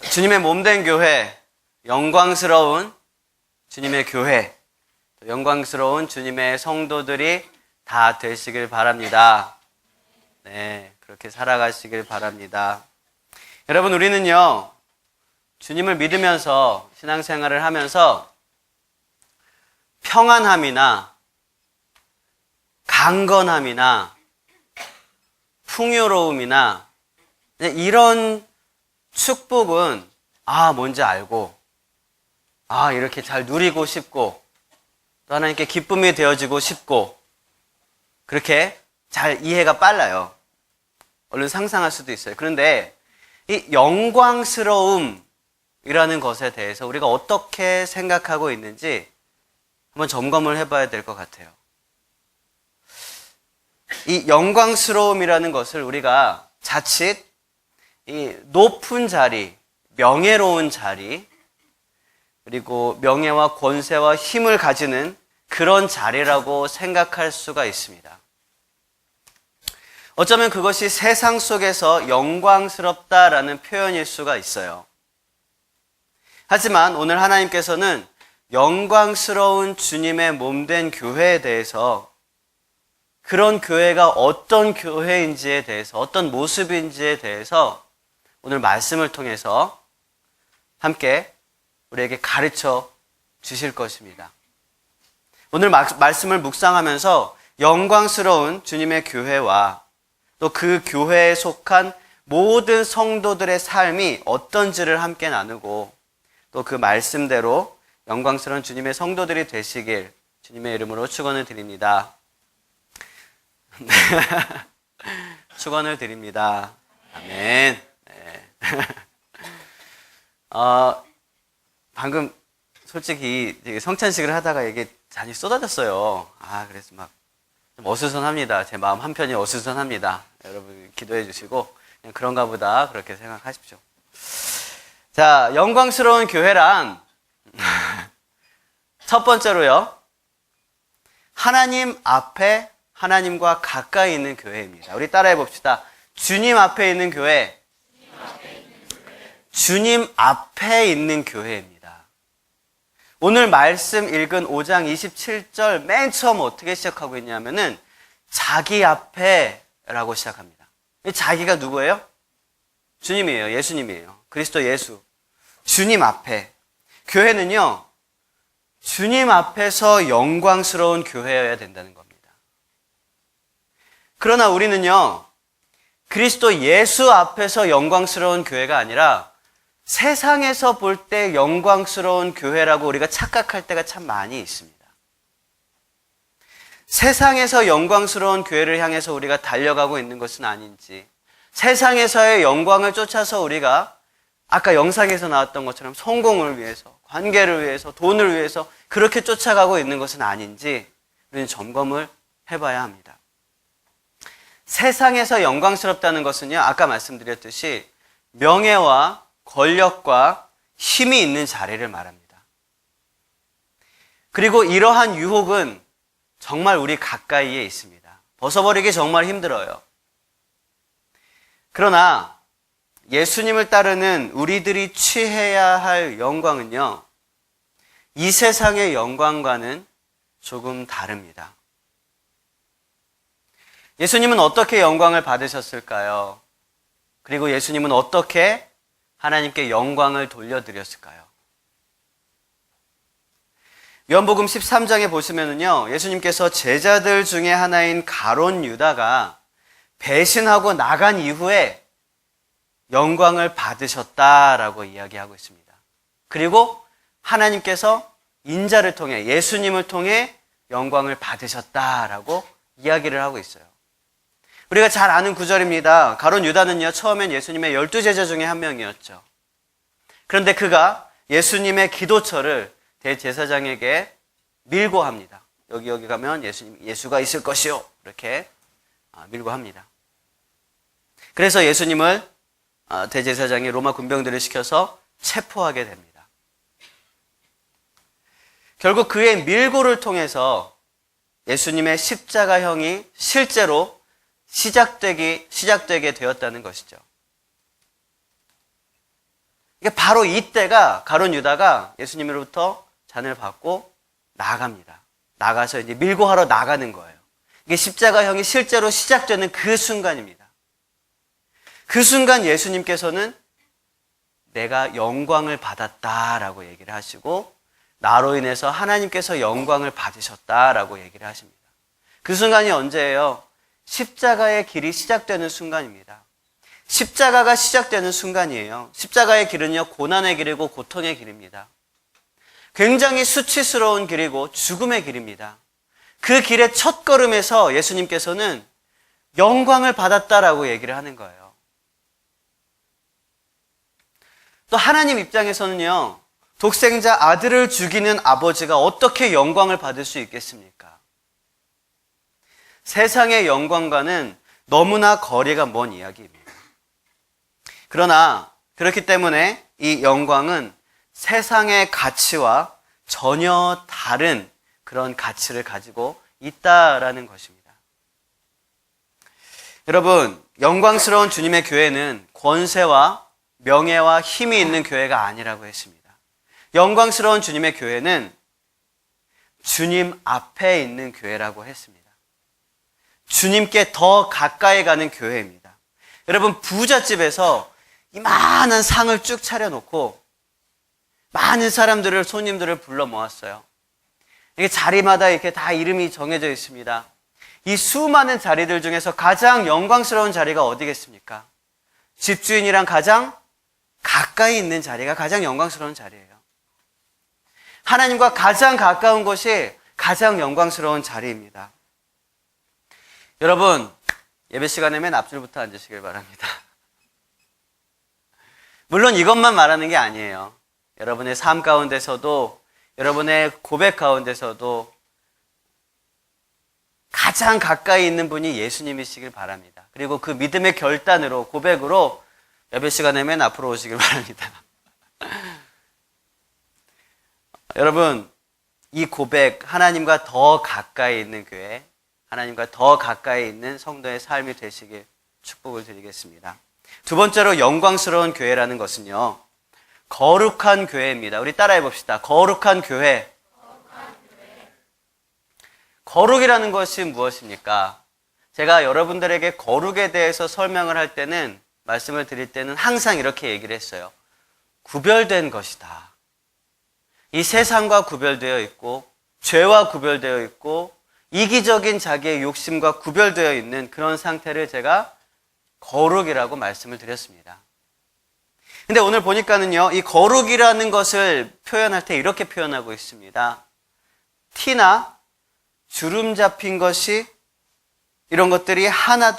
주님의 몸된 교회, 영광스러운 주님의 교회, 영광스러운 주님의 성도들이 다 되시길 바랍니다. 네, 그렇게 살아가시길 바랍니다. 여러분, 우리는요, 주님을 믿으면서 신앙생활을 하면서 평안함이나 강건함이나 풍요로움이나 이런 축복은 뭔지 알고 이렇게 잘 누리고 싶고 또 하나님께 기쁨이 되어지고 싶고 그렇게 잘 이해가 빨라요. 얼른 상상할 수도 있어요. 그런데 이 영광스러움이라는 것에 대해서 우리가 어떻게 생각하고 있는지 한번 점검을 해봐야 될 것 같아요. 이 영광스러움이라는 것을 우리가 자칫 이 높은 자리, 명예로운 자리, 그리고 명예와 권세와 힘을 가지는 그런 자리라고 생각할 수가 있습니다. 어쩌면 그것이 세상 속에서 영광스럽다라는 표현일 수가 있어요. 하지만 오늘 하나님께서는 영광스러운 주님의 몸된 교회에 대해서 그런 교회가 어떤 교회인지에 대해서 어떤 모습인지에 대해서 오늘 말씀을 통해서 함께 우리에게 가르쳐 주실 것입니다. 오늘 말씀을 묵상하면서 영광스러운 주님의 교회와 또 그 교회에 속한 모든 성도들의 삶이 어떤지를 함께 나누고 또 그 말씀대로 영광스러운 주님의 성도들이 되시길 주님의 이름으로 축원을 드립니다. 축원을 드립니다. 아멘. 네. 방금 솔직히 성찬식을 하다가 이게 잔이 쏟아졌어요. 그래서 막 좀 어수선합니다. 제 마음 한편이 어수선합니다. 여러분 기도해 주시고 그냥 그런가 보다 그렇게 생각하십시오. 자, 영광스러운 교회란 첫 번째로요. 하나님 앞에 하나님과 가까이 있는 교회입니다. 우리 따라해 봅시다. 주님 앞에 있는 교회. 주님 앞에 있는 교회입니다. 오늘 말씀 읽은 5장 27절 맨 처음 어떻게 시작하고 있냐면은 자기 앞에라고 시작합니다. 자기가 누구예요? 주님이에요. 예수님이에요. 그리스도 예수. 주님 앞에. 교회는요. 주님 앞에서 영광스러운 교회여야 된다는 겁니다. 그러나 우리는요. 그리스도 예수 앞에서 영광스러운 교회가 아니라 세상에서 볼 때 영광스러운 교회라고 우리가 착각할 때가 참 많이 있습니다. 세상에서 영광스러운 교회를 향해서 우리가 달려가고 있는 것은 아닌지, 세상에서의 영광을 쫓아서 우리가 아까 영상에서 나왔던 것처럼 성공을 위해서, 관계를 위해서, 돈을 위해서 그렇게 쫓아가고 있는 것은 아닌지 우리는 점검을 해봐야 합니다. 세상에서 영광스럽다는 것은요, 아까 말씀드렸듯이 명예와 권력과 힘이 있는 자리를 말합니다. 그리고 이러한 유혹은 정말 우리 가까이에 있습니다. 벗어버리기 정말 힘들어요. 그러나 예수님을 따르는 우리들이 취해야 할 영광은요, 이 세상의 영광과는 조금 다릅니다. 예수님은 어떻게 영광을 받으셨을까요? 그리고 예수님은 어떻게 하나님께 영광을 돌려드렸을까요? 요한복음 13장에 보시면은요, 예수님께서 제자들 중에 하나인 가룟 유다가 배신하고 나간 이후에 영광을 받으셨다라고 이야기하고 있습니다. 그리고 하나님께서 인자를 통해, 예수님을 통해 영광을 받으셨다라고 이야기를 하고 있어요. 우리가 잘 아는 구절입니다. 가룟 유다는요, 처음엔 예수님의 12제자 중에 한 명이었죠. 그런데 그가 예수님의 기도처를 대제사장에게 밀고 합니다. 여기 가면 예수가 있을 것이요. 이렇게 밀고 합니다. 그래서 예수님을 대제사장이 로마 군병들을 시켜서 체포하게 됩니다. 결국 그의 밀고를 통해서 예수님의 십자가형이 실제로 시작되게 되었다는 것이죠. 바로 이때가 가룟 유다가 예수님으로부터 잔을 받고 나갑니다. 나가서 이제 밀고 하러 나가는 거예요. 이게 십자가형이 실제로 시작되는 그 순간입니다. 그 순간 예수님께서는 내가 영광을 받았다라고 얘기를 하시고 나로 인해서 하나님께서 영광을 받으셨다라고 얘기를 하십니다. 그 순간이 언제예요? 십자가의 길이 시작되는 순간입니다. 십자가가 시작되는 순간이에요. 십자가의 길은요, 고난의 길이고 고통의 길입니다. 굉장히 수치스러운 길이고 죽음의 길입니다. 그 길의 첫 걸음에서 예수님께서는 영광을 받았다라고 얘기를 하는 거예요. 또 하나님 입장에서는요, 독생자 아들을 죽이는 아버지가 어떻게 영광을 받을 수 있겠습니까? 세상의 영광과는 너무나 거리가 먼 이야기입니다. 그러나 그렇기 때문에 이 영광은 세상의 가치와 전혀 다른 그런 가치를 가지고 있다라는 것입니다. 여러분, 영광스러운 주님의 교회는 권세와 명예와 힘이 있는 교회가 아니라고 했습니다. 영광스러운 주님의 교회는 주님 앞에 있는 교회라고 했습니다. 주님께 더 가까이 가는 교회입니다. 여러분, 부잣집에서 이만한 상을 쭉 차려놓고 많은 사람들을, 손님들을 불러 모았어요. 이게 자리마다 이렇게 다 이름이 정해져 있습니다. 이 수많은 자리들 중에서 가장 영광스러운 자리가 어디겠습니까? 집주인이랑 가장 가까이 있는 자리가 가장 영광스러운 자리예요. 하나님과 가장 가까운 곳이 가장 영광스러운 자리입니다. 여러분, 예배 시간에 맨 앞줄부터 앉으시길 바랍니다. 물론 이것만 말하는 게 아니에요. 여러분의 삶 가운데서도, 여러분의 고백 가운데서도 가장 가까이 있는 분이 예수님이시길 바랍니다. 그리고 그 믿음의 결단으로, 고백으로 예배 시간에 맨 앞으로 오시길 바랍니다. 여러분, 이 고백, 하나님과 더 가까이 있는 교회, 하나님과 더 가까이 있는 성도의 삶이 되시길 축복을 드리겠습니다. 두 번째로 영광스러운 교회라는 것은요, 거룩한 교회입니다. 우리 따라해 봅시다. 거룩한 교회. 거룩이라는 것이 무엇입니까? 제가 여러분들에게 거룩에 대해서 설명을 할 때는, 말씀을 드릴 때는 항상 이렇게 얘기를 했어요. 구별된 것이다. 이 세상과 구별되어 있고, 죄와 구별되어 있고, 이기적인 자기의 욕심과 구별되어 있는 그런 상태를 제가 거룩이라고 말씀을 드렸습니다. 근데 오늘 보니까는요, 이 거룩이라는 것을 표현할 때 이렇게 표현하고 있습니다. 티나 주름 잡힌 것이, 이런 것들이 하나도